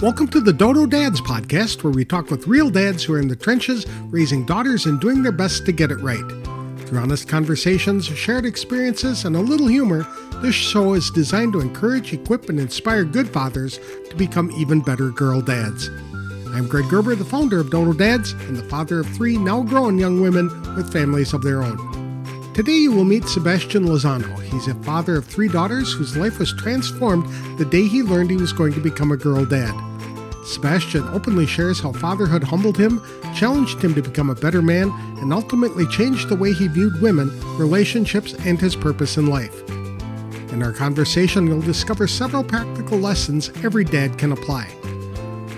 Welcome to the Dodo Dads podcast, where we talk with real dads who are in the trenches, raising daughters and doing their best to get it right. Through honest conversations, shared experiences, and a little humor, this show is designed to encourage, equip, and inspire good fathers to become even better girl dads. I'm Greg Gerber, the founder of Dodo Dads, and the father of three now grown young women with families of their own. Today you will meet Sebastian Lozano. He's a father of three daughters whose life was transformed the day he learned he was going to become a girl dad. Sebastian openly shares how fatherhood humbled him, challenged him to become a better man, and ultimately changed the way he viewed women, relationships, and his purpose in life. In our conversation, you'll discover several practical lessons every dad can apply.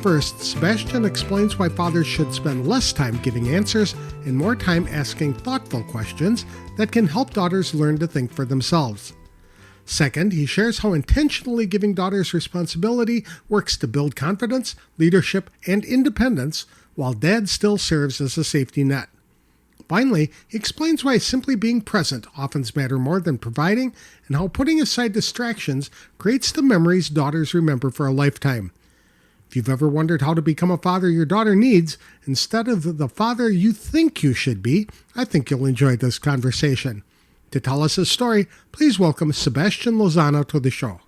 First, Sebastian explains why fathers should spend less time giving answers and more time asking thoughtful questions that can help daughters learn to think for themselves. Second, he shares how intentionally giving daughters responsibility works to build confidence, leadership, and independence, while dad still serves as a safety net. Finally, he explains why simply being present often matters more than providing, and how putting aside distractions creates the memories daughters remember for a lifetime. If you've ever wondered how to become a father your daughter needs, instead of the father you think you should be, I think you'll enjoy this conversation. To tell us his story, please welcome Sebastian Lozano to the show.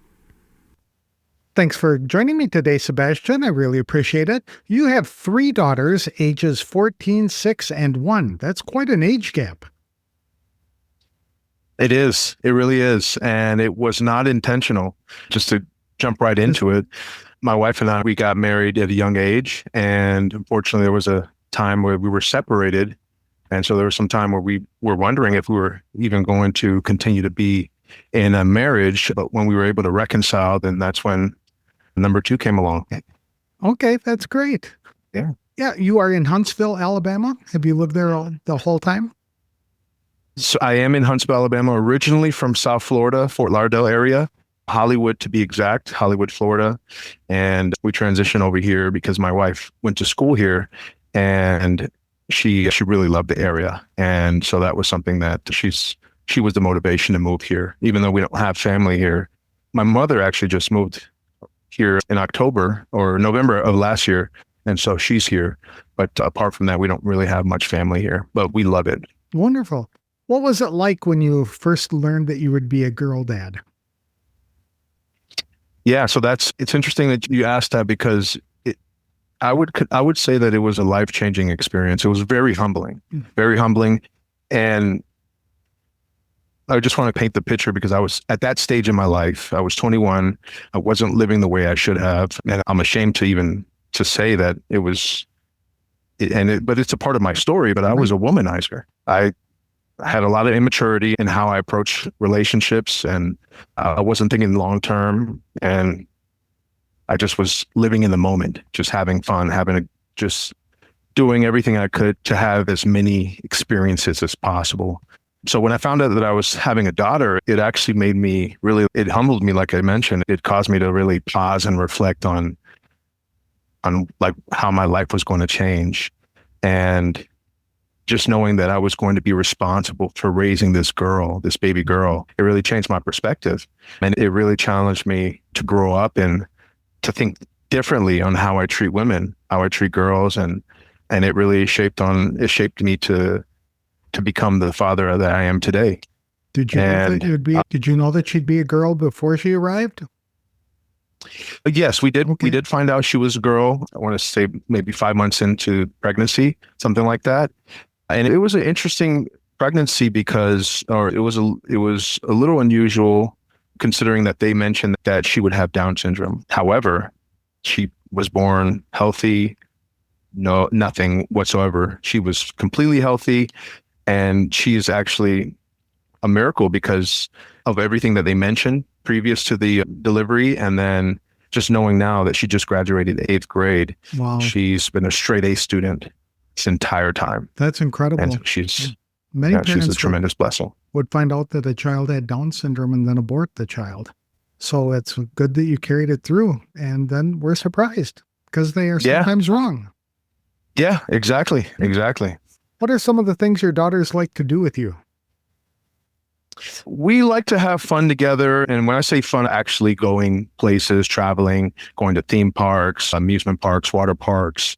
Thanks for joining me today, Sebastian. I really appreciate it. You have three daughters, ages 14, 6, and 1. That's quite an age gap. It is. It really is. And it was not intentional. Just to jump right into it, my wife and I, we got married at a young age. And unfortunately, there was a time where we were separated. And so there was some time where we were wondering if we were even going to continue to be in a marriage. But when we were able to reconcile, then that's when number two came along. Okay, that's great. Yeah. Yeah, you are in Huntsville, Alabama. Have you lived there the whole time? So I am in Huntsville, Alabama, originally from South Florida, Fort Lauderdale area, Hollywood to be exact, Hollywood, Florida. And we transitioned over here because my wife went to school here, and she really loved the area. And so that was something that she was the motivation to move here, even though we don't have family here. My mother actually just moved here in October or November of last year. And so she's here. But apart from that, we don't really have much family here, but we love it. Wonderful. What was it like when you first learned that you would be a girl dad? Yeah, so it's interesting that you asked that, because I would say that it was a life-changing experience. It was very humbling, very humbling. And I just want to paint the picture, because I was at that stage in my life. I was 21. I wasn't living the way I should have. And I'm ashamed to say that it was, but it's a part of my story, but I was a womanizer. I had a lot of immaturity in how I approached relationships, and I wasn't thinking long-term. And I just was living in the moment, just having fun, just doing everything I could to have as many experiences as possible. So when I found out that I was having a daughter, it actually made me it humbled me, like I mentioned. It caused me to really pause and reflect on like how my life was going to change. And just knowing that I was going to be responsible for raising this baby girl, it really changed my perspective. And it really challenged me to grow up and to think differently on how I treat women, how I treat girls. And it really shaped me to become the father that I am today. Did you know that she'd be a girl before she arrived? Yes, we did. Okay. We did find out she was a girl. I want to say maybe 5 months into pregnancy, something like that. And it was an interesting pregnancy because it was a little unusual, considering that they mentioned that she would have Down syndrome. However, she was born healthy, nothing whatsoever. She was completely healthy, and she is actually a miracle because of everything that they mentioned previous to the delivery. And then just knowing now that she just graduated 8th grade. Wow. She's been a straight A student this entire time. That's incredible. And she's Parents a tremendous blessing. would find out that a child had Down syndrome and then abort the child. So it's good that you carried it through, and then we're surprised because they are sometimes wrong. Yeah, exactly. What are some of the things your daughters like to do with you? We like to have fun together. And when I say fun, actually going places, traveling, going to theme parks, amusement parks, water parks,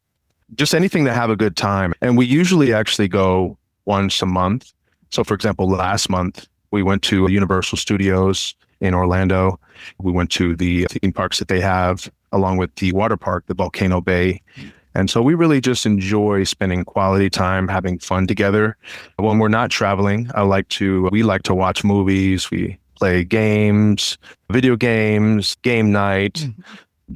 just anything to have a good time. And we usually actually go once a month. So, for example, last month, we went to Universal Studios in Orlando. We went to the theme parks that they have, along with the water park, the Volcano Bay. And so we really just enjoy spending quality time, having fun together. When we're not traveling, we like to watch movies. We play games, video games, game night,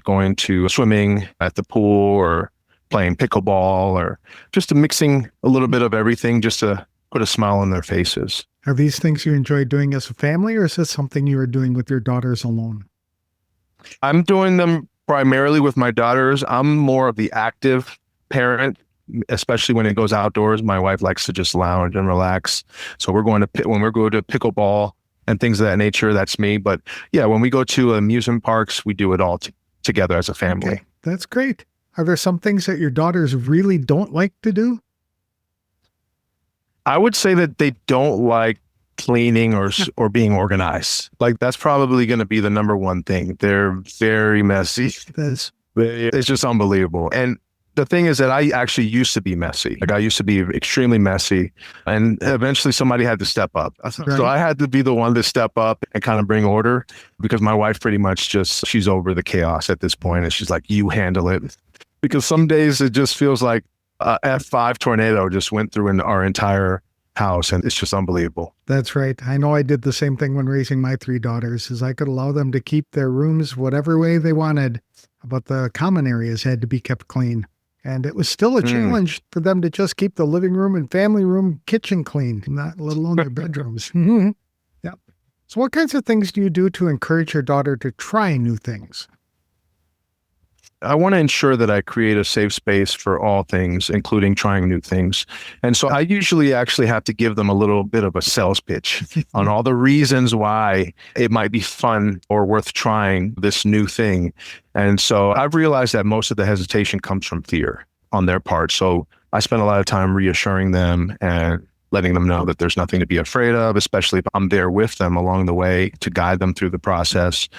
going to swimming at the pool or playing pickleball or just mixing a little bit of everything just to put a smile on their faces. Are these things you enjoy doing as a family, or is this something you are doing with your daughters alone? I'm doing them primarily with my daughters. I'm more of the active parent, especially when it goes outdoors. My wife likes to just lounge and relax. So when we're going to pickleball and things of that nature, that's me. But yeah, when we go to amusement parks, we do it all together as a family. Okay, that's great. Are there some things that your daughters really don't like to do? I would say that they don't like cleaning or being organized. Like that's probably going to be the number one thing. They're very messy. It's just unbelievable. And the thing is that I actually used to be messy. Like I used to be extremely messy, and eventually somebody had to step up. Right. So I had to be the one to step up and kind of bring order, because my wife pretty much she's over the chaos at this point, and she's like, you handle it. Because some days it just feels like a F5 tornado just went through our entire house, and it's just unbelievable. That's right. I know I did the same thing when raising my 3 daughters, is I could allow them to keep their rooms whatever way they wanted, but the common areas had to be kept clean. And it was still a challenge for them to just keep the living room and family room, kitchen clean, not let alone their bedrooms. Yeah. So what kinds of things do you do to encourage your daughter to try new things? I want to ensure that I create a safe space for all things, including trying new things. And so I usually actually have to give them a little bit of a sales pitch on all the reasons why it might be fun or worth trying this new thing. And so I've realized that most of the hesitation comes from fear on their part. So I spend a lot of time reassuring them and letting them know that there's nothing to be afraid of, especially if I'm there with them along the way to guide them through the process,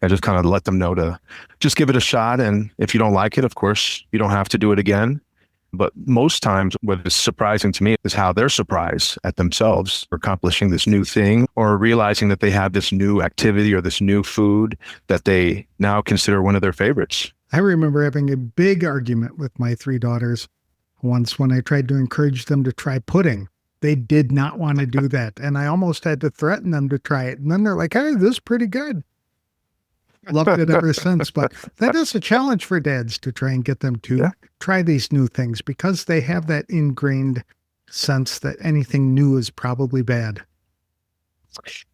and just kind of let them know to just give it a shot. And if you don't like it, of course, you don't have to do it again. But most times what is surprising to me is how they're surprised at themselves for accomplishing this new thing, or realizing that they have this new activity or this new food that they now consider one of their favorites. I remember having a big argument with my 3 daughters once when I tried to encourage them to try pudding. They did not want to do that. And I almost had to threaten them to try it. And then they're like, hey, this is pretty good. Loved it ever since. But that is a challenge for dads, to try and get them to try these new things, because they have that ingrained sense that anything new is probably bad.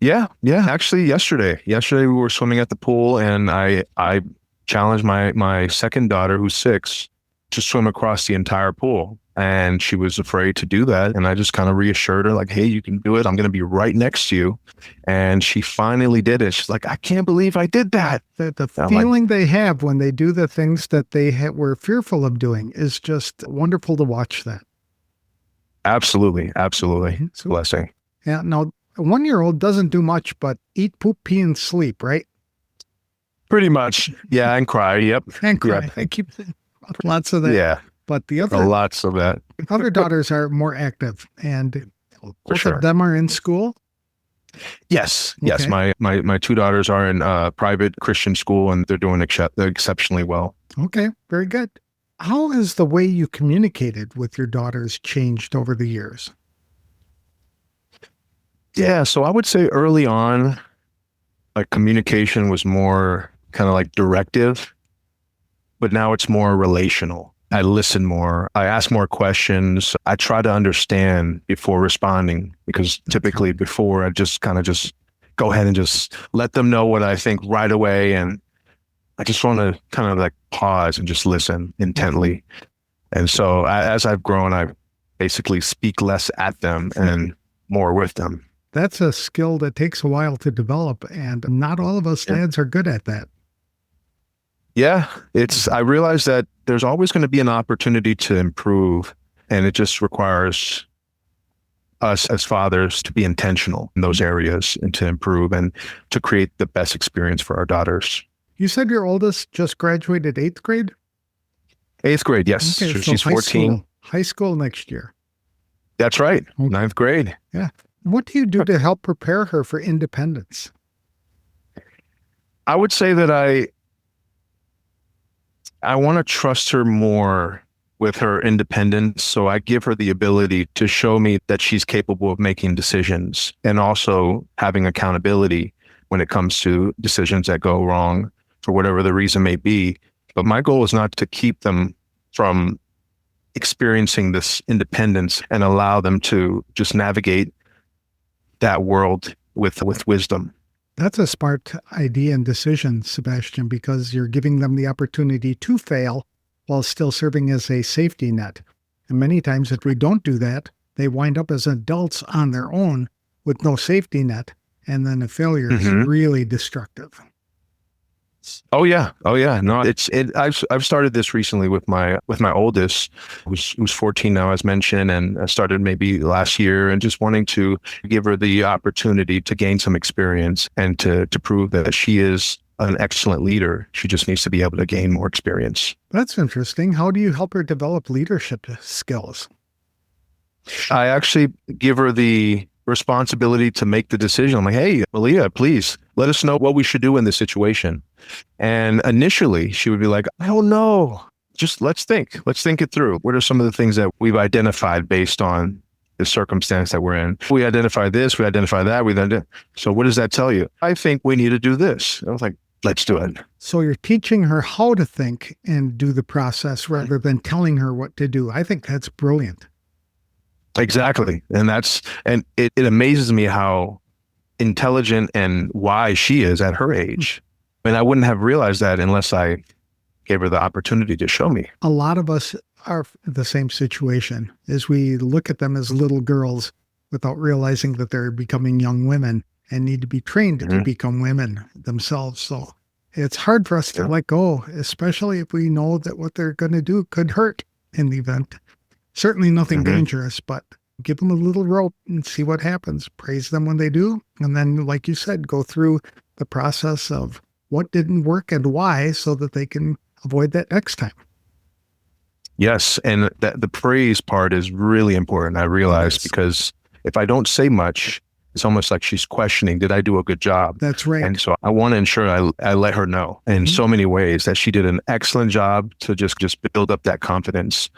Yeah. Actually, yesterday we were swimming at the pool, and I challenged my second daughter, who's 6, to swim across the entire pool. And she was afraid to do that. And I just kind of reassured her, like, hey, you can do it. I'm going to be right next to you. And she finally did it. She's like, I can't believe I did that. The feeling they have when they do the things that they were fearful of doing is just wonderful to watch that. Absolutely. It's a blessing. Yeah. Now, a 1-year-old doesn't do much but eat, poop, pee, and sleep, right? Pretty much. Yeah. And cry. Yep. And cry. Yep. I keep lots of that. Yeah. But the lots of that. Other daughters are more active, and both of them are in school. Yes. Okay. Yes. My 2 daughters are in private Christian school, and they're doing exceptionally well. Okay. Very good. How has the way you communicated with your daughters changed over the years? Yeah. So I would say early on, like, communication was more kind of like directive, but now it's more relational. I listen more. I ask more questions. I try to understand before responding, because typically before I just go ahead and just let them know what I think right away. And I just want to kind of like pause and just listen intently. And so as I've grown, I basically speak less at them and more with them. That's a skill that takes a while to develop, and not all of us dads are good at that. Yeah, I realize that there's always going to be an opportunity to improve, and it just requires us as fathers to be intentional in those areas and to improve and to create the best experience for our daughters. You said your oldest just graduated 8th grade? 8th grade, yes. Okay, So so she's 14. High school next year. That's right. Okay. 9th grade. Yeah. What do you do to help prepare her for independence? I would say that I want to trust her more with her independence. So I give her the ability to show me that she's capable of making decisions and also having accountability when it comes to decisions that go wrong for whatever the reason may be. But my goal is not to keep them from experiencing this independence and allow them to just navigate that world with wisdom. That's a smart idea and decision, Sebastian, because you're giving them the opportunity to fail while still serving as a safety net. And many times if we don't do that, they wind up as adults on their own with no safety net. And then a failure is really destructive. Oh yeah. No, I've started this recently with my oldest, who's 14 now, as mentioned, and I started maybe last year, and just wanting to give her the opportunity to gain some experience and to prove that she is an excellent leader. She just needs to be able to gain more experience. That's interesting. How do you help her develop leadership skills? I actually give her the responsibility to make the decision. I'm like, hey, Malia, please let us know what we should do in this situation. And initially she would be like, I don't know. Just let's think it through. What are some of the things that we've identified based on the circumstance that we're in? We identify this, we identify that, so what does that tell you? I think we need to do this. I was like, let's do it. So you're teaching her how to think and do the process rather than telling her what to do. I think that's brilliant. Exactly. And it amazes me how intelligent and wise she is at her age. And I wouldn't have realized that unless I gave her the opportunity to show me. A lot of us are in the same situation, as we look at them as little girls without realizing that they're becoming young women and need to be trained to become women themselves. So it's hard for us to let go, especially if we know that what they're going to do could hurt in the event. Certainly nothing dangerous, but give them a little rope and see what happens. Praise them when they do. And then, like you said, go through the process of what didn't work and why, so that they can avoid that next time. Yes. And the praise part is really important, I realize, because if I don't say much, it's almost like she's questioning, did I do a good job? That's right. And so I want to ensure I let her know in so many ways that she did an excellent job to just build up that confidence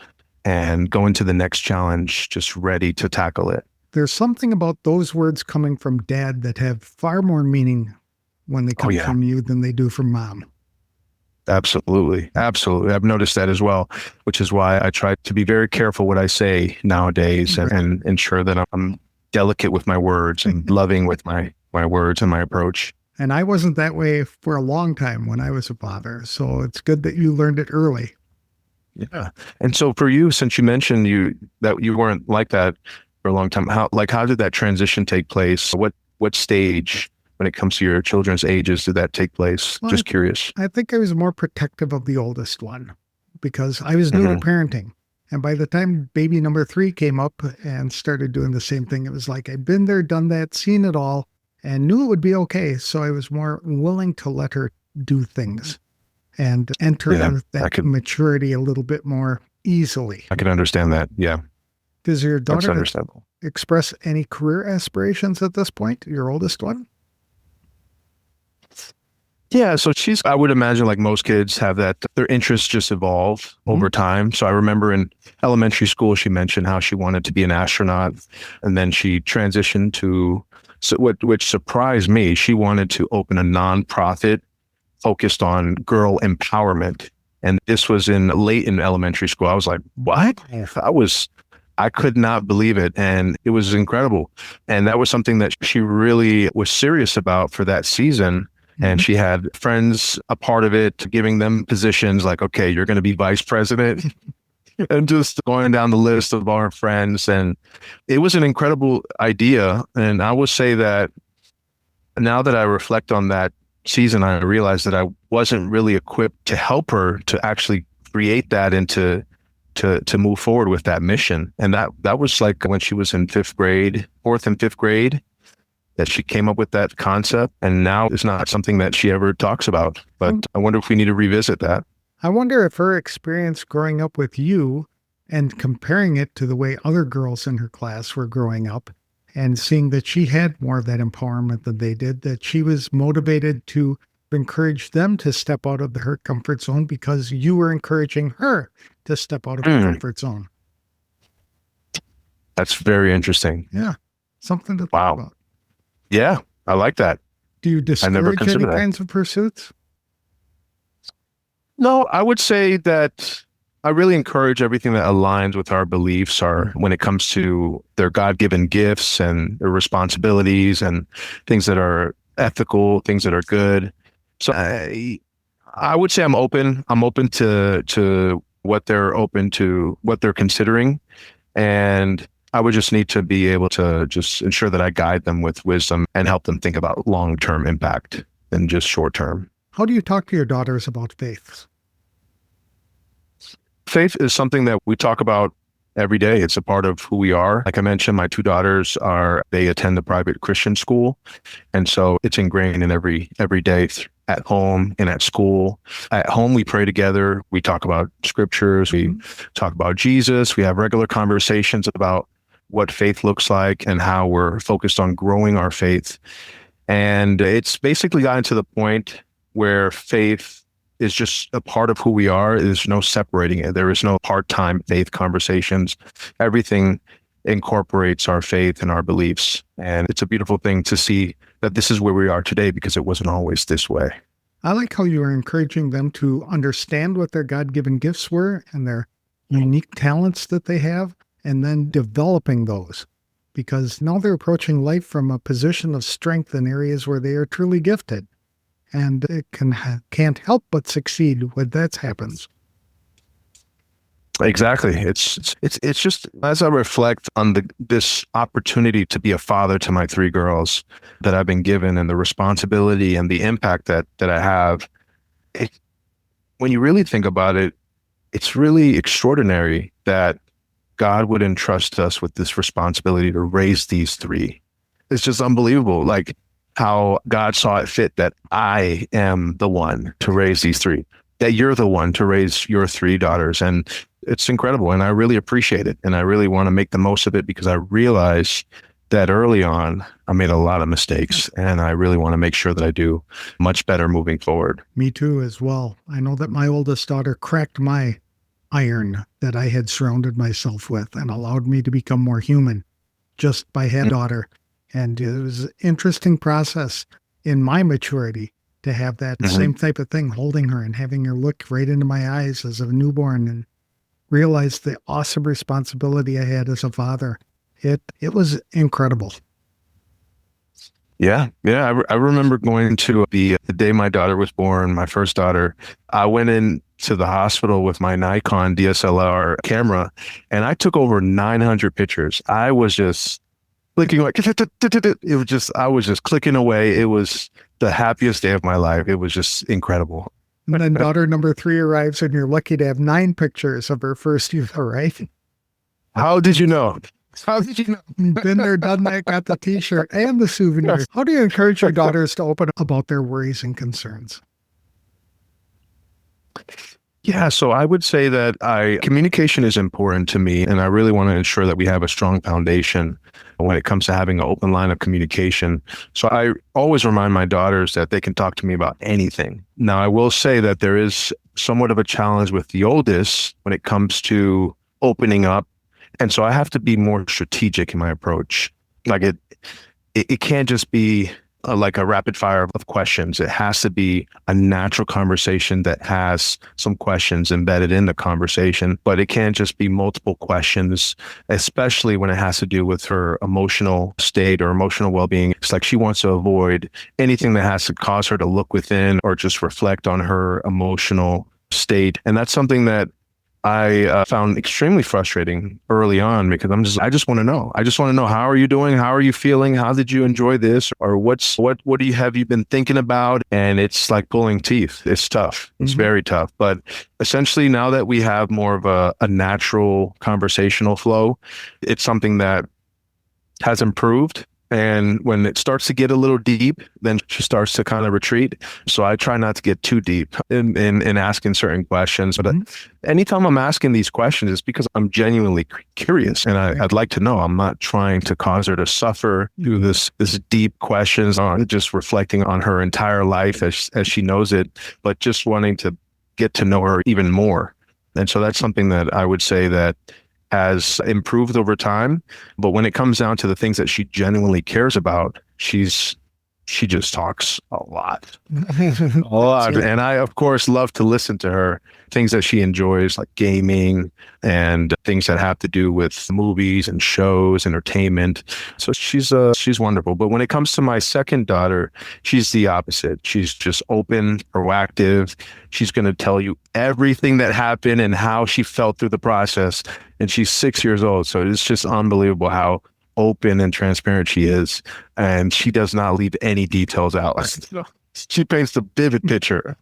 and go into the next challenge just ready to tackle it. There's something about those words coming from dad that have far more meaning when they come from you than they do from mom. Absolutely. I've noticed that as well, which is why I try to be very careful what I say nowadays and ensure that I'm delicate with my words and loving with my words and my approach. And I wasn't that way for a long time when I was a father. So it's good that you learned it early. Yeah. And so for you, since you mentioned that you weren't like that for a long time, how did that transition take place? What stage when it comes to your children's ages did that take place? Well, just curious. I think I was more protective of the oldest one because I was new to parenting. And by the time baby number 3 came up and started doing the same thing, it was like I'd been there, done that, seen it all, and knew it would be okay. So I was more willing to let her do things and enter that maturity a little bit more easily. I can understand that. Yeah. Does your daughter express any career aspirations at this point, your oldest one? Yeah, so I would imagine like most kids have that, their interests just evolve over time. So I remember in elementary school, she mentioned how she wanted to be an astronaut, and then she transitioned to, which surprised me, she wanted to open a nonprofit focused on girl empowerment. And this was late in elementary school. I was like, what? I could not believe it. And it was incredible. And that was something that she really was serious about for that season. And she had friends a part of it, giving them positions like, okay, you're going to be vice president, and just going down the list of our friends. And it was an incredible idea. And I will say that now that I reflect on that season, I realized that I wasn't really equipped to help her to actually create that into to move forward with that mission. And that was like when she was in fourth and fifth grade, that she came up with that concept. And now it's not something that she ever talks about. But I wonder if we need to revisit that. I wonder if her experience growing up with you and comparing it to the way other girls in her class were growing up and seeing that she had more of that empowerment than they did, that she was motivated to encourage them to step out of her comfort zone because you were encouraging her to step out of her comfort zone. That's very interesting. Yeah. Something to think about. Yeah, I like that. Do you discourage any kinds of pursuits? No, I would say that I really encourage everything that aligns with our beliefs when it comes to their God-given gifts and their responsibilities and things that are ethical, things that are good. So I would say I'm open. I'm open to what they're open to, what they're considering. And I would just need to be able to just ensure that I guide them with wisdom and help them think about long-term impact than just short-term. How do you talk to your daughters about faith? Faith is something that we talk about every day. It's a part of who we are. Like I mentioned, my two daughters they attend a private Christian school. And so it's ingrained in every day at home and at school. At home, we pray together. We talk about scriptures. We talk about Jesus. We have regular conversations about what faith looks like and how we're focused on growing our faith. And it's basically gotten to the point where faith is just a part of who we are. There's no separating it. There is no part-time faith conversations. Everything incorporates our faith and our beliefs. And it's a beautiful thing to see that this is where we are today because it wasn't always this way. I like how you are encouraging them to understand what their God-given gifts were and their unique talents that they have, and then developing those, because now they're approaching life from a position of strength in areas where they are truly gifted. And it can't help but succeed when that happens. Exactly. It's just as I reflect on this opportunity to be a father to my three girls that I've been given, and the responsibility and the impact that I have. When you really think about it, it's really extraordinary that God would entrust us with this responsibility to raise these three. It's just unbelievable. Like how God saw it fit that I am the one to raise these three, that you're the one to raise your three daughters. And it's incredible. And I really appreciate it. And I really want to make the most of it because I realize that early on, I made a lot of mistakes, and I really want to make sure that I do much better moving forward. Me too, as well. I know that my oldest daughter cracked my iron that I had surrounded myself with and allowed me to become more human just by head daughter. And it was an interesting process in my maturity to have that same type of thing, holding her and having her look right into my eyes as a newborn and realize the awesome responsibility I had as a father. It was incredible. Yeah. I remember going to the day my daughter was born, my first daughter. I went in to the hospital with my Nikon DSLR camera, and I took over 900 pictures. I was just clicking like I was just clicking away. It was the happiest day of my life. It was just incredible. And then daughter number 3 arrives, and you're lucky to have 9 pictures of her first youth, right? How did you know? How did you know? Been there, done that, got the t-shirt and the souvenirs. How do you encourage your daughters to open up about their worries and concerns? Yeah, so I would say that communication is important to me, and I really want to ensure that we have a strong foundation when it comes to having an open line of communication. So I always remind my daughters that they can talk to me about anything. Now, I will say that there is somewhat of a challenge with the oldest when it comes to opening up. And so I have to be more strategic in my approach. Like it can't just be like a rapid fire of questions. It has to be a natural conversation that has some questions embedded in the conversation, but it can't just be multiple questions, especially when it has to do with her emotional state or emotional well-being. It's like she wants to avoid anything that has to cause her to look within or just reflect on her emotional state. And that's something that I found extremely frustrating early on because I just want to know. I just want to know, how are you doing? How are you feeling? How did you enjoy this? Or what do you have you been thinking about? And it's like pulling teeth. It's tough. It's very tough. But essentially, now that we have more of a natural conversational flow, it's something that has improved. And when it starts to get a little deep, then she starts to kind of retreat. So I try not to get too deep in asking certain questions. But anytime I'm asking these questions, it's because I'm genuinely curious and I'd like to know. I'm not trying to cause her to suffer through this deep questions, on just reflecting on her entire life as she knows it, but just wanting to get to know her even more. And so that's something that I would say that has improved over time. But when it comes down to the things that she genuinely cares about, she just talks a lot. A lot. And I, of course, love to listen to her. Things that she enjoys, like gaming and things that have to do with movies and shows, entertainment. So she's wonderful. But when it comes to my second daughter, she's the opposite. She's just open, proactive. She's going to tell you everything that happened and how she felt through the process. And she's 6 years old. So it's just unbelievable how open and transparent she is. And she does not leave any details out. She paints a vivid picture.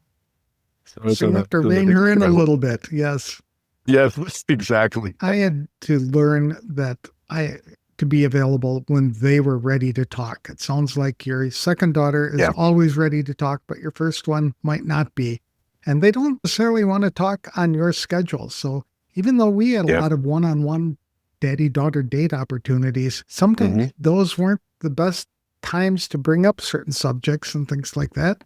So you have to rein her in a little bit. Yes. Yes, exactly. I had to learn that to be available when they were ready to talk. It sounds like your second daughter is always ready to talk, but your first one might not be. And they don't necessarily want to talk on your schedule. So even though we had a lot of one-on-one daddy-daughter date opportunities, sometimes those weren't the best times to bring up certain subjects and things like that.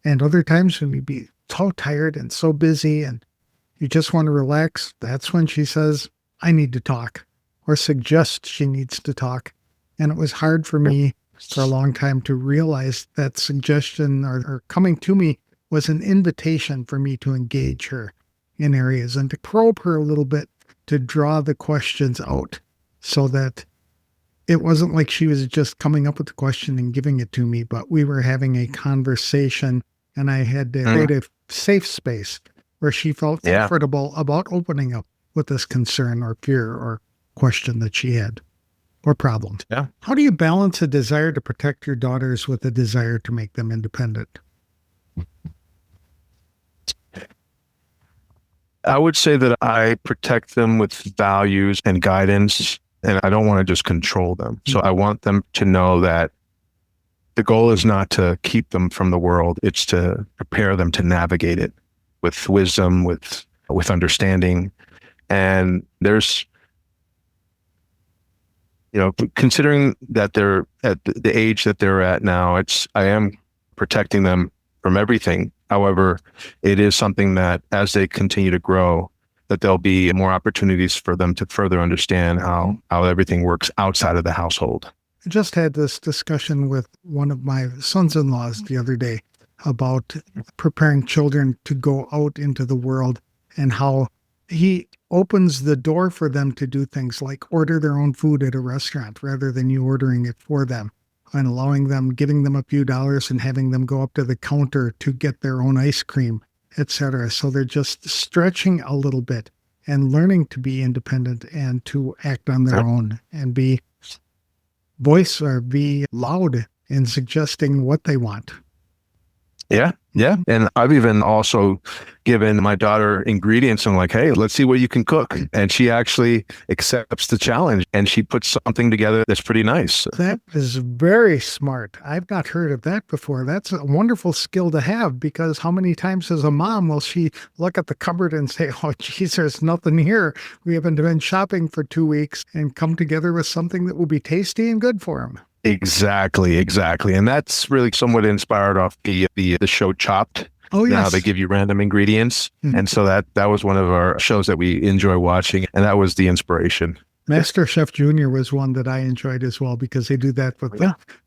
And other times when you'd be so tired and so busy and you just want to relax, that's when she says, I need to talk, or suggests she needs to talk. And it was hard for me for a long time to realize that suggestion or coming to me was an invitation for me to engage her in areas and to probe her a little bit, to draw the questions out so that it wasn't like she was just coming up with the question and giving it to me, but we were having a conversation and I had to create a safe space where she felt comfortable about opening up with this concern or fear or question that she had or problem. Yeah. How do you balance a desire to protect your daughters with a desire to make them independent? I would say that I protect them with values and guidance, and I don't want to just control them. So I want them to know that the goal is not to keep them from the world. It's to prepare them to navigate it with wisdom, with understanding. And there's, considering that they're at the age that they're at now, I am protecting them from everything. However, it is something that as they continue to grow, that there'll be more opportunities for them to further understand how everything works outside of the household. I just had this discussion with one of my sons-in-laws the other day about preparing children to go out into the world and how he opens the door for them to do things like order their own food at a restaurant rather than you ordering it for them, and allowing them, giving them a few dollars and having them go up to the counter to get their own ice cream, etc. So they're just stretching a little bit and learning to be independent and to act on their own and be loud in suggesting what they want. Yeah. Yeah. And I've even also given my daughter ingredients. I'm like, hey, let's see what you can cook. And she actually accepts the challenge and she puts something together that's pretty nice. That is very smart. I've not heard of that before. That's a wonderful skill to have, because how many times as a mom will she look at the cupboard and say, oh, geez, there's nothing here. We haven't been shopping for 2 weeks, and come together with something that will be tasty and good for them. Exactly. And that's really somewhat inspired off the show Chopped. Oh, yes. Now they give you random ingredients. And so that was one of our shows that we enjoy watching. And that was the inspiration. Master Chef Junior was one that I enjoyed as well, because they do that with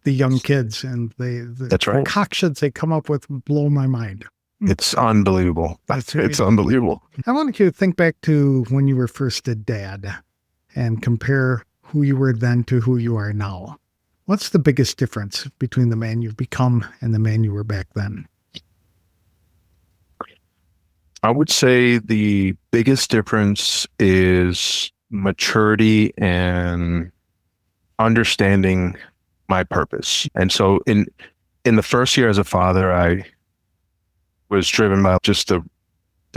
the young kids, and that's right. Concoctions they come up with blow my mind. It's unbelievable. It's unbelievable. I wanted you to think back to when you were first a dad and compare who you were then to who you are now. What's the biggest difference between the man you've become and the man you were back then? I would say the biggest difference is maturity and understanding my purpose. And so in the first year as a father, I was driven by just the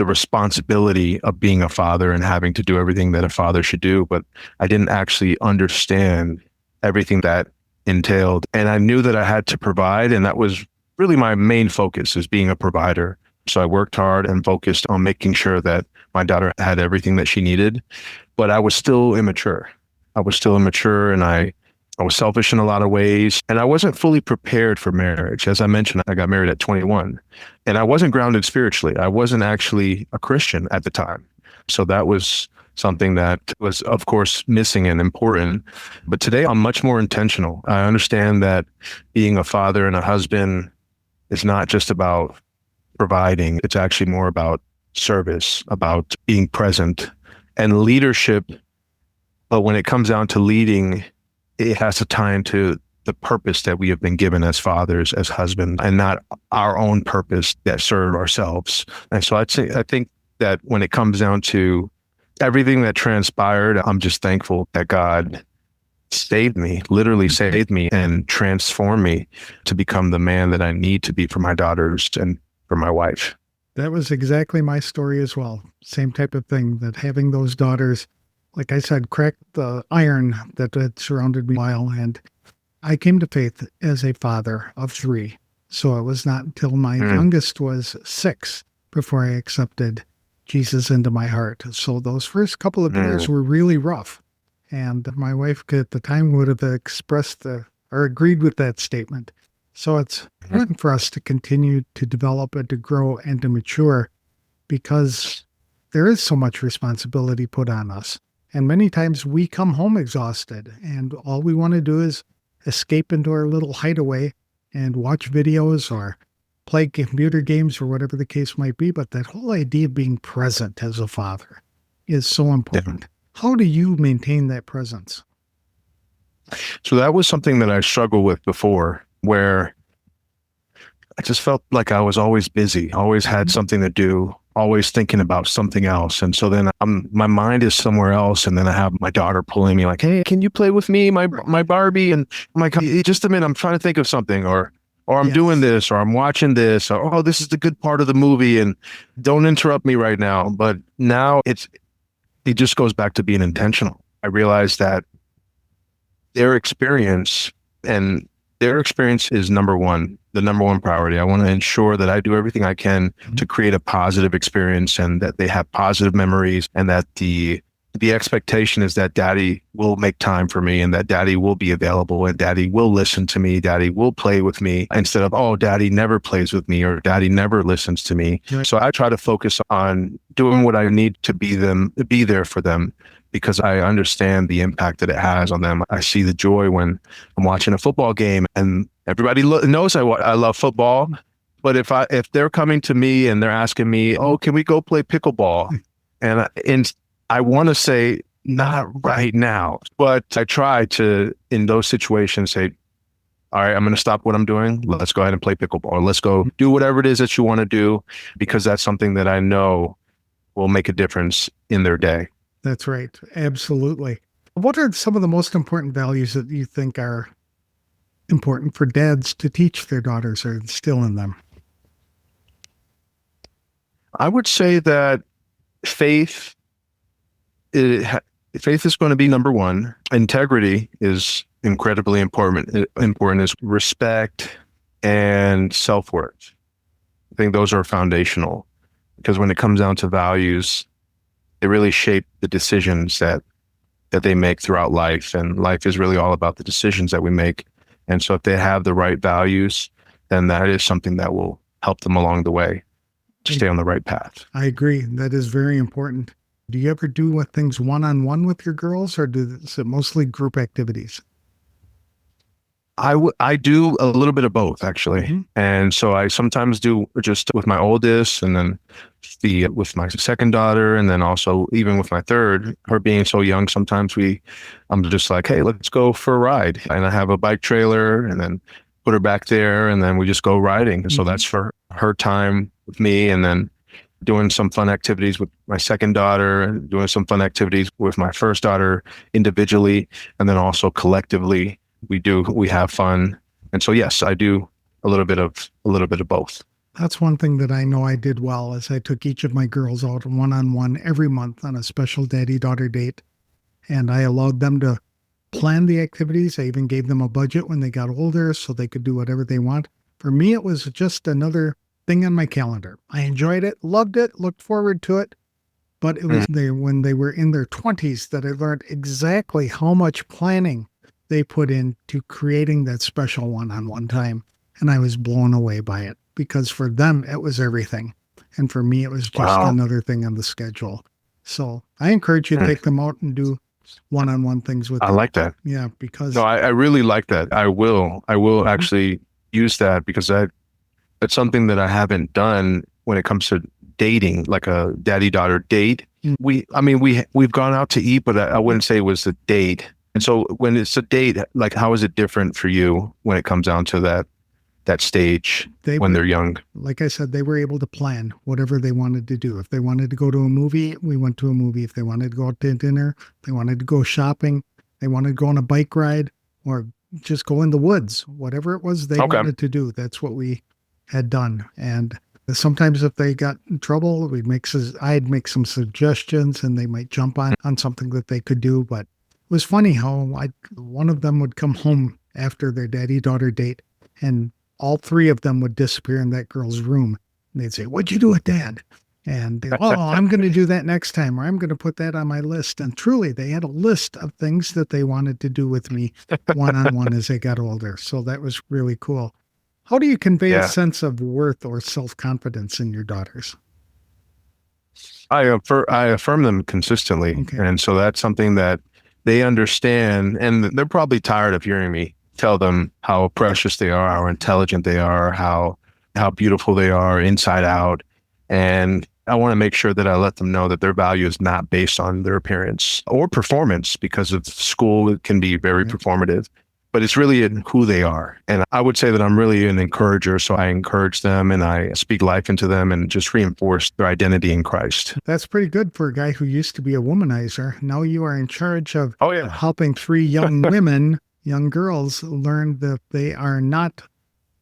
responsibility of being a father and having to do everything that a father should do, but I didn't actually understand everything that entailed. And I knew that I had to provide, and that was really my main focus, is being a provider. So I worked hard and focused on making sure that my daughter had everything that she needed, but I was still immature. And I was selfish in a lot of ways, and I wasn't fully prepared for marriage. As I mentioned, I got married at 21, and I wasn't grounded spiritually. I wasn't actually a Christian at the time. So that was something that was, of course, missing and important. But today I'm much more intentional. I understand that being a father and a husband is not just about providing. It's actually more about service, about being present and leadership. But when it comes down to leading, it has to tie into the purpose that we have been given as fathers, as husbands, and not our own purpose that serve ourselves. And so I think that when it comes down to everything that transpired, I'm just thankful that God saved me, literally saved me, and transformed me to become the man that I need to be for my daughters and for my wife. That was exactly my story as well. Same type of thing, that having those daughters, like I said, cracked the iron that had surrounded me a while. And I came to faith as a father of 3. So it was not until my youngest was 6 before I accepted Jesus into my heart. So those first couple of years were really rough. And my wife at the time would have expressed or agreed with that statement. So it's important for us to continue to develop and to grow and to mature, because there is so much responsibility put on us. And many times we come home exhausted, and all we want to do is escape into our little hideaway and watch videos or play computer games or whatever the case might be. But that whole idea of being present as a father is so important. Yeah. How do you maintain that presence? So that was something that I struggled with before, where I just felt like I was always busy, always had something to do, always thinking about something else. And so then my mind is somewhere else. And then I have my daughter pulling me like, hey, can you play with me, my Barbie? And I'm like, just a minute, I'm trying to think of something, or I'm doing this, or I'm watching this, or, oh, this is the good part of the movie, and don't interrupt me right now. But now it just goes back to being intentional. I realized that their experience is the number one priority. I want to ensure that I do everything I can to create a positive experience, and that they have positive memories, and that the expectation is that daddy will make time for me, and that daddy will be available, and daddy will listen to me, daddy will play with me, instead of, oh, daddy never plays with me, or daddy never listens to me. Right. So I try to focus on doing what I need to be there for them, because I understand the impact that it has on them. I see the joy when I'm watching a football game, and everybody knows I love football. But if they're coming to me and they're asking me, oh, can we go play pickleball? And I want to say, not right now, but I try to, in those situations, say, all right, I'm going to stop what I'm doing. Let's go ahead and play pickleball, or let's go do whatever it is that you want to do, because that's something that I know will make a difference in their day. That's right. Absolutely. What are some of the most important values that you think are important for dads to teach their daughters or instill in them? I would say that faith is going to be number one. Integrity is incredibly important. Important is respect and self-worth. I think those are foundational, because when it comes down to values, they really shape the decisions that they make throughout life. And life is really all about the decisions that we make. And so if they have the right values, then that is something that will help them along the way to stay on the right path. I agree. That is very important. Do you ever do things one-on-one with your girls, or is it mostly group activities? I do a little bit of both, actually. Mm-hmm. And so I sometimes do just with my oldest, and then with my second daughter, and then also even with my third, her being so young, sometimes I'm just like, hey, let's go for a ride. And I have a bike trailer, and then put her back there, and then we just go riding. Mm-hmm. So that's for her time with me. And then doing some fun activities with my second daughter, doing some fun activities with my first daughter individually, and then also collectively we have fun. And so yes, I do a little bit of both. That's one thing that I know I did well is I took each of my girls out one-on-one every month on a special daddy-daughter date. And I allowed them to plan the activities. I even gave them a budget when they got older so they could do whatever they want. For me, it was just another thing on my calendar. I enjoyed it, loved it, looked forward to it. But it was when they were in their 20s that I learned exactly how much planning they put into creating that special one-on-one time. And I was blown away by it because for them, it was everything. And for me, it was just another thing on the schedule. So I encourage you to take them out and do one-on-one things with them. I like that. Yeah, because no, I really like that. I will actually use that because that's something that I haven't done when it comes to dating, like a daddy-daughter date. We've gone out to eat, but I wouldn't say it was a date. And so when it's a date, like how is it different for you when it comes down to that stage when they're young? Like I said, they were able to plan whatever they wanted to do. If they wanted to go to a movie, we went to a movie. If they wanted to go out to dinner, they wanted to go shopping, they wanted to go on a bike ride or just go in the woods, whatever it was they wanted to do. That's what we had done. And sometimes if they got in trouble, I'd make some suggestions and they might jump on something that they could do. But it was funny how one of them would come home after their daddy-daughter date and all three of them would disappear in that girl's room. And they'd say, "What'd you do with Dad?" And they, "Oh, I'm going to do that next time, or I'm going to put that on my list." And truly, they had a list of things that they wanted to do with me one-on-one as they got older. So that was really cool. How do you convey a sense of worth or self-confidence in your daughters? I affirm them consistently. Okay. And so that's something that they understand. And they're probably tired of hearing me tell them how precious they are, how intelligent they are, how beautiful they are inside out. And I want to make sure that I let them know that their value is not based on their appearance or performance, because of school, it can be very performative, but it's really in who they are. And I would say that I'm really an encourager. So I encourage them and I speak life into them and just reinforce their identity in Christ. That's pretty good for a guy who used to be a womanizer. Now you are in charge of helping 3 young women, young girls, learn that they are not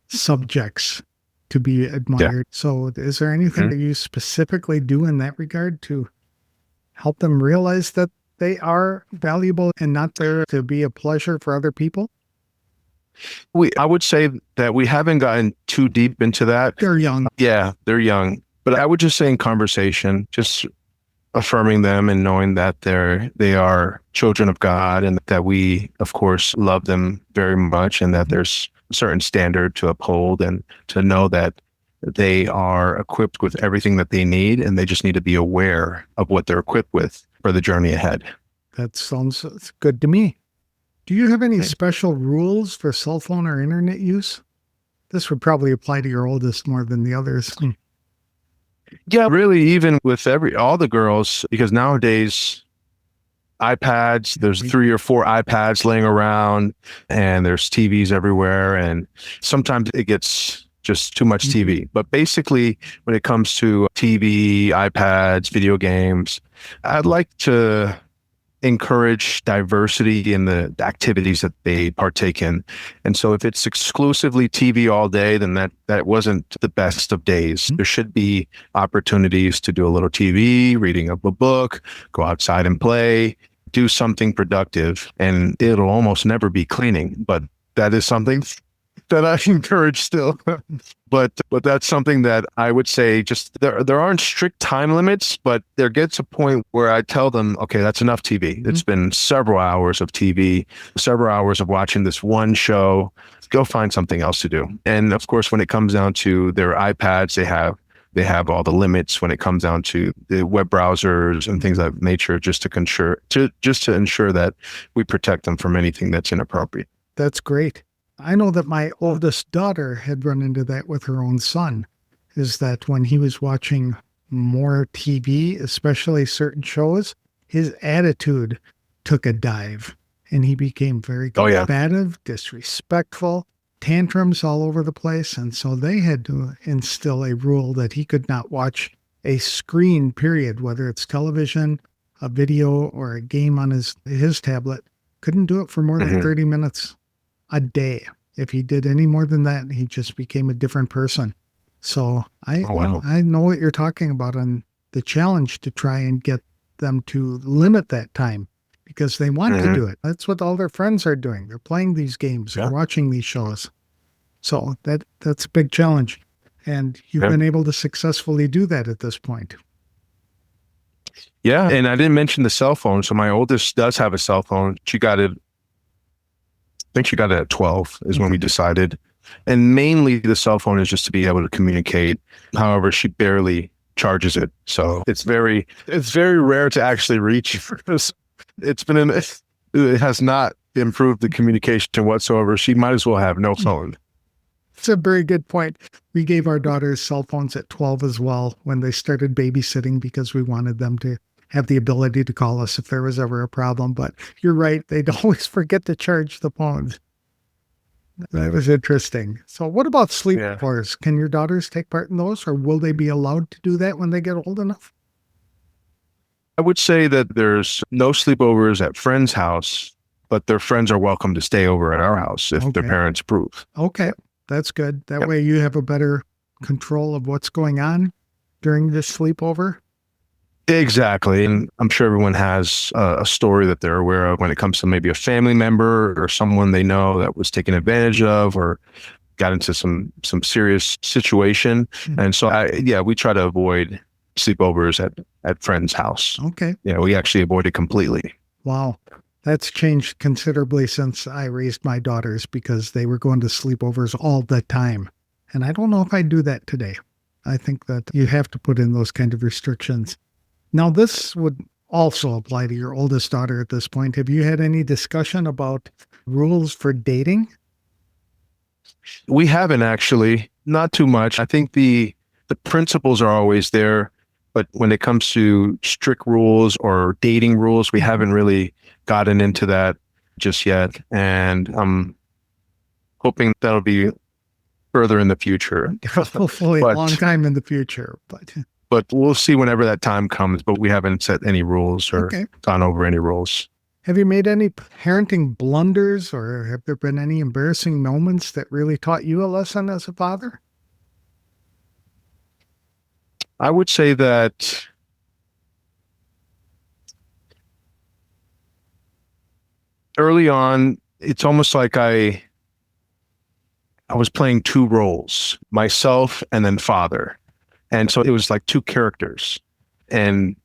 subjects to be admired. So is there anything that you specifically do in that regard to help them realize that they are valuable and not there to be a pleasure for other people? I would say that we haven't gotten too deep into that. They're young. Yeah, they're young. But I would just say in conversation, just affirming them and knowing that they are children of God and that we, of course, love them very much and that there's a certain standard to uphold and to know that they are equipped with everything that they need and they just need to be aware of what they're equipped with for the journey ahead. That sounds good to me. Do you have any special rules for cell phone or internet use? This would probably apply to your oldest more than the others. Yeah, really, even with all the girls, because nowadays iPads, there's 3 or 4 iPads laying around and there's TVs everywhere. And sometimes it gets just too much TV. But basically, when it comes to TV, iPads, video games, I'd like to encourage diversity in the activities that they partake in. And so if it's exclusively TV all day, then that wasn't the best of days. There should be opportunities to do a little TV, reading a book, go outside and play, do something productive, and it'll almost never be cleaning, but that is something that I encourage still. But that's something that I would say just there aren't strict time limits, but there gets a point where I tell them, okay, that's enough TV. It's been several hours of TV, several hours of watching this one show. Go find something else to do. And of course, when it comes down to their iPads, they have all the limits when it comes down to the web browsers and things of that nature, just to ensure that we protect them from anything that's inappropriate. That's great. I know that my oldest daughter had run into that with her own son, is that when he was watching more TV, especially certain shows, his attitude took a dive and he became very combative, disrespectful, tantrums all over the place. And so they had to instill a rule that he could not watch a screen, period, whether it's television, a video, or a game on his tablet. Couldn't do it for more than 30 minutes a day. If he did any more than that, he just became a different person. So I know what you're talking about on the challenge to try and get them to limit that time because they want to do it. That's what all their friends are doing. They're playing these games, they're watching these shows. So that's a big challenge. And you've been able to successfully do that at this point. Yeah. And I didn't mention the cell phone. So my oldest does have a cell phone. She got it, I think she got it at 12 is when we decided. And mainly the cell phone is just to be able to communicate. However, she barely charges it. So it's very rare to actually reach. It has not improved the communication whatsoever. She might as well have no phone. It's a very good point. We gave our daughters cell phones at 12 as well when they started babysitting because we wanted them to have the ability to call us if there was ever a problem. But you're right. They'd always forget to charge the phones. That was interesting. So what about sleepovers? Can your daughters take part in those, or will they be allowed to do that when they get old enough? I would say that there's no sleepovers at friends' house, but their friends are welcome to stay over at our house if their parents approve. Okay, that's good. That way you have a better control of what's going on during this sleepover. Exactly. And I'm sure everyone has a story that they're aware of when it comes to maybe a family member or someone they know that was taken advantage of or got into some serious situation. And so, we try to avoid sleepovers at friends' house. Okay. Yeah, we actually avoid it completely. Wow. That's changed considerably since I raised my daughters because they were going to sleepovers all the time. And I don't know if I'd do that today. I think that you have to put in those kind of restrictions. Now, this would also apply to your oldest daughter at this point. Have you had any discussion about rules for dating? We haven't actually, not too much. I think the principles are always there, but when it comes to strict rules or dating rules, we haven't really gotten into that just yet. And I'm hoping that'll be further in the future. Hopefully a long time in the future, But we'll see whenever that time comes, but we haven't set any rules or gone over any rules. Have you made any parenting blunders or have there been any embarrassing moments that really taught you a lesson as a father? I would say that early on, it's almost like I was playing two roles, myself and then father. And so it was like two characters. And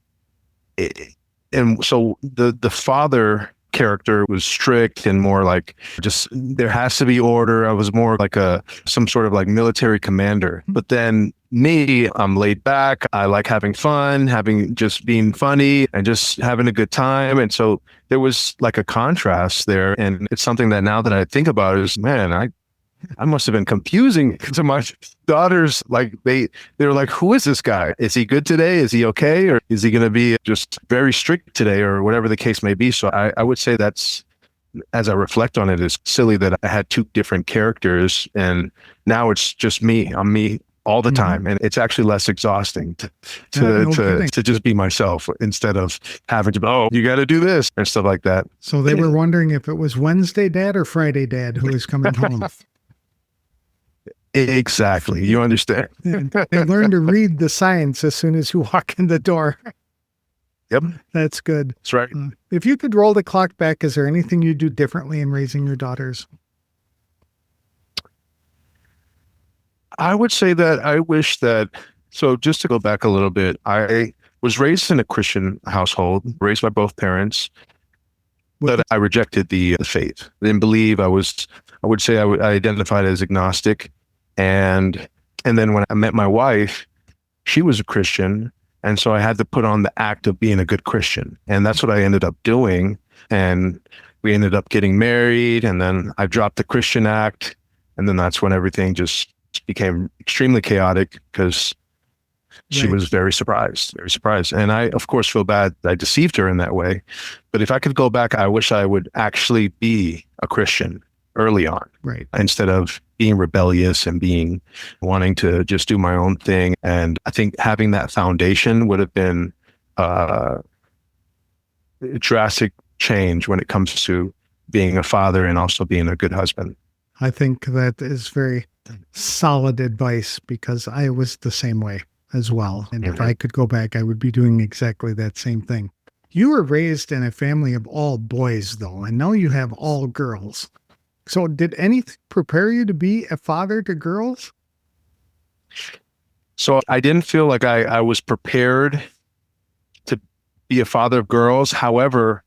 so the father character was strict and more like just there has to be order. I was more like some sort of like military commander. But then me, I'm laid back. I like having fun, just being funny and just having a good time. And so there was like a contrast there. And it's something that now that I think about is, man, I must have been confusing to my daughters. Like they're like, who is this guy? Is he good today? Is he okay? Or is he going to be just very strict today or whatever the case may be? So I would say that's, as I reflect on it, it's silly that I had two different characters and now it's just me. I'm me all the time. And it's actually less exhausting to just be myself instead of having to, you got to do this and stuff like that. So they were wondering if it was Wednesday dad or Friday dad who was coming home. Exactly. You understand. They learn to read the signs as soon as you walk in the door. Yep. That's good. That's right. If you could roll the clock back, is there anything you do differently in raising your daughters? I would say that I wish that, so just to go back a little bit, I was raised in a Christian household, raised by both parents, but I rejected the faith. I didn't believe. I would say I identified as agnostic. And then when I met my wife, she was a Christian. And so I had to put on the act of being a good Christian. And that's what I ended up doing. And we ended up getting married. And then I dropped the Christian act. And then that's when everything just became extremely chaotic because she was very surprised. And I, of course, feel bad that I deceived her in that way. But if I could go back, I wish I would actually be a Christian early on, instead of being rebellious and wanting to just do my own thing. And I think having that foundation would have been a drastic change when it comes to being a father and also being a good husband. I think that is very solid advice because I was the same way as well. And if I could go back, I would be doing exactly that same thing. You were raised in a family of all boys, though, and now you have all girls. So did anything prepare you to be a father to girls? So I didn't feel like I was prepared to be a father of girls. However,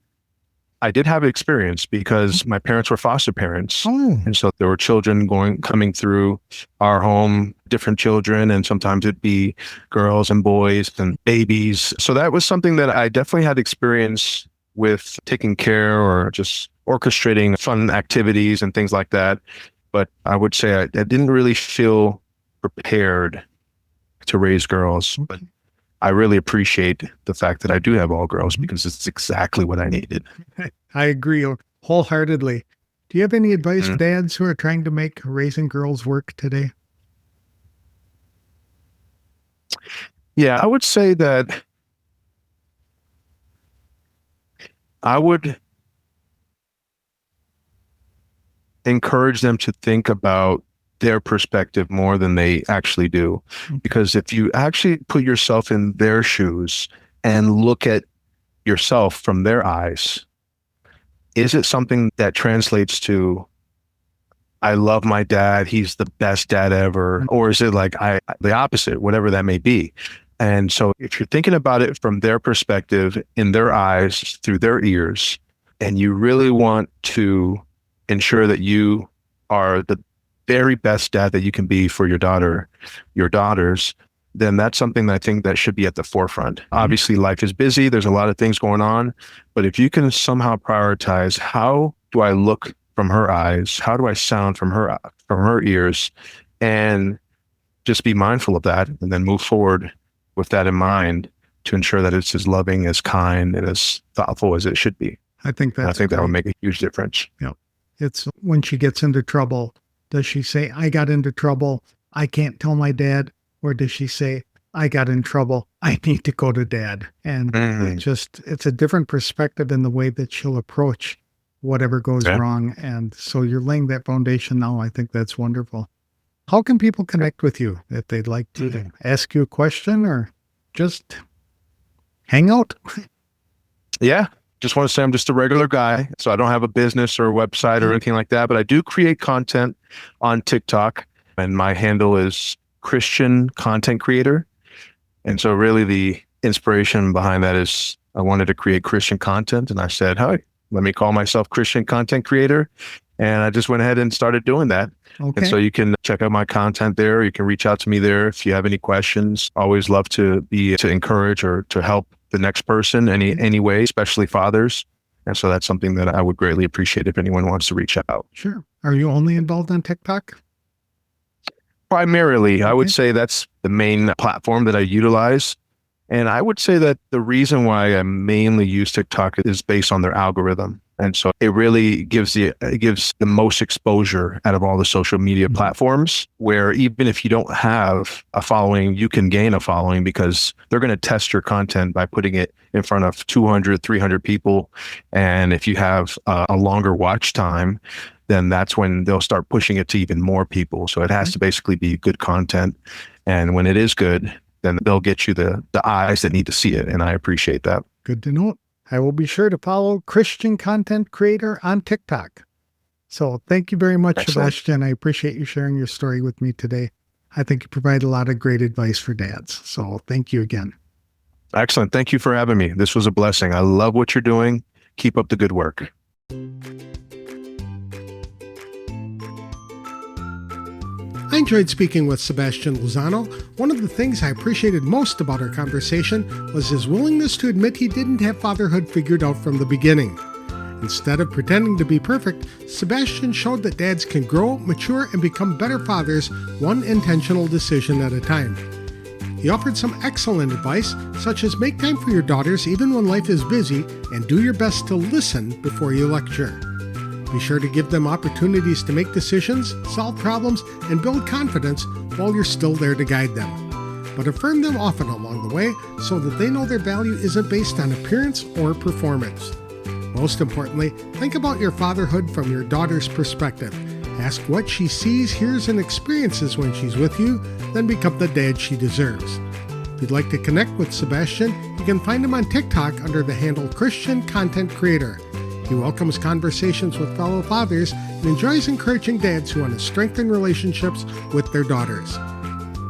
I did have experience because my parents were foster parents. Oh. And so there were children coming through our home, different children, and sometimes it'd be girls and boys and babies. So that was something that I definitely had experience with, taking care or just orchestrating fun activities and things like that. But I would say I didn't really feel prepared to raise girls. But I really appreciate the fact that I do have all girls because it's exactly what I needed. I agree wholeheartedly. Do you have any advice for dads who are trying to make raising girls work today? Yeah, I would say that I would encourage them to think about their perspective more than they actually do. Because if you actually put yourself in their shoes and look at yourself from their eyes, is it something that translates to, I love my dad, he's the best dad ever? Or is it like the opposite, whatever that may be? And so if you're thinking about it from their perspective, in their eyes, through their ears, and you really want to ensure that you are the very best dad that you can be for your daughters, then that's something that I think that should be at the forefront. Obviously, life is busy. There's a lot of things going on, but if you can somehow prioritize, how do I look from her eyes? How do I sound from her ears? And just be mindful of that and then move forward with that in mind to ensure that it's as loving, as kind, and as thoughtful as it should be. I think that would make a huge difference. Yeah. It's when she gets into trouble, does she say, I got into trouble, I can't tell my dad? Or does she say, I got in trouble, I need to go to dad? And it's a different perspective in the way that she'll approach whatever goes wrong. And so you're laying that foundation now. I think that's wonderful. How can people connect with you if they'd like to ask you a question or just hang out? Yeah. Just want to say I'm just a regular guy. So I don't have a business or a website or anything like that, but I do create content on TikTok, and my handle is Christian Content Creator. And so really the inspiration behind that is I wanted to create Christian content, and I said, hey, let me call myself Christian Content Creator. And I just went ahead and started doing that. Okay. And so you can check out my content there. You can reach out to me there if you have any questions. Always love to encourage or to help the next person any way, especially fathers. And so that's something that I would greatly appreciate if anyone wants to reach out. Sure. Are you only involved on TikTok? Primarily, I would say that's the main platform that I utilize. And I would say that the reason why I mainly use TikTok is based on their algorithm. And so it really gives the most exposure out of all the social media platforms, where even if you don't have a following, you can gain a following because they're going to test your content by putting it in front of 200, 300 people. And if you have a longer watch time, then that's when they'll start pushing it to even more people. So it has to basically be good content. And when it is good, then they'll get you the eyes that need to see it. And I appreciate that. Good to know. I will be sure to follow Christian Content Creator on TikTok. So thank you very much, Excellent. Sebastian. I appreciate you sharing your story with me today. I think you provide a lot of great advice for dads. So thank you again. Excellent. Thank you for having me. This was a blessing. I love what you're doing. Keep up the good work. I enjoyed speaking with Sebastian Lozano. One of the things I appreciated most about our conversation was his willingness to admit he didn't have fatherhood figured out from the beginning. Instead of pretending to be perfect, Sebastian showed that dads can grow, mature, and become better fathers one intentional decision at a time. He offered some excellent advice, such as make time for your daughters even when life is busy, and do your best to listen before you lecture. Be sure to give them opportunities to make decisions, solve problems, and build confidence while you're still there to guide them. But affirm them often along the way so that they know their value isn't based on appearance or performance. Most importantly, think about your fatherhood from your daughter's perspective. Ask what she sees, hears, and experiences when she's with you, then become the dad she deserves. If you'd like to connect with Sebastian, you can find him on TikTok under the handle Christian Content Creator. He welcomes conversations with fellow fathers and enjoys encouraging dads who want to strengthen relationships with their daughters.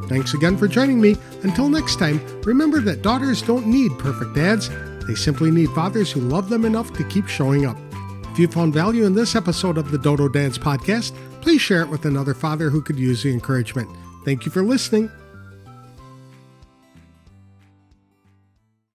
Thanks again for joining me. Until next time, remember that daughters don't need perfect dads. They simply need fathers who love them enough to keep showing up. If you found value in this episode of the Dodo Dads podcast, please share it with another father who could use the encouragement. Thank you for listening.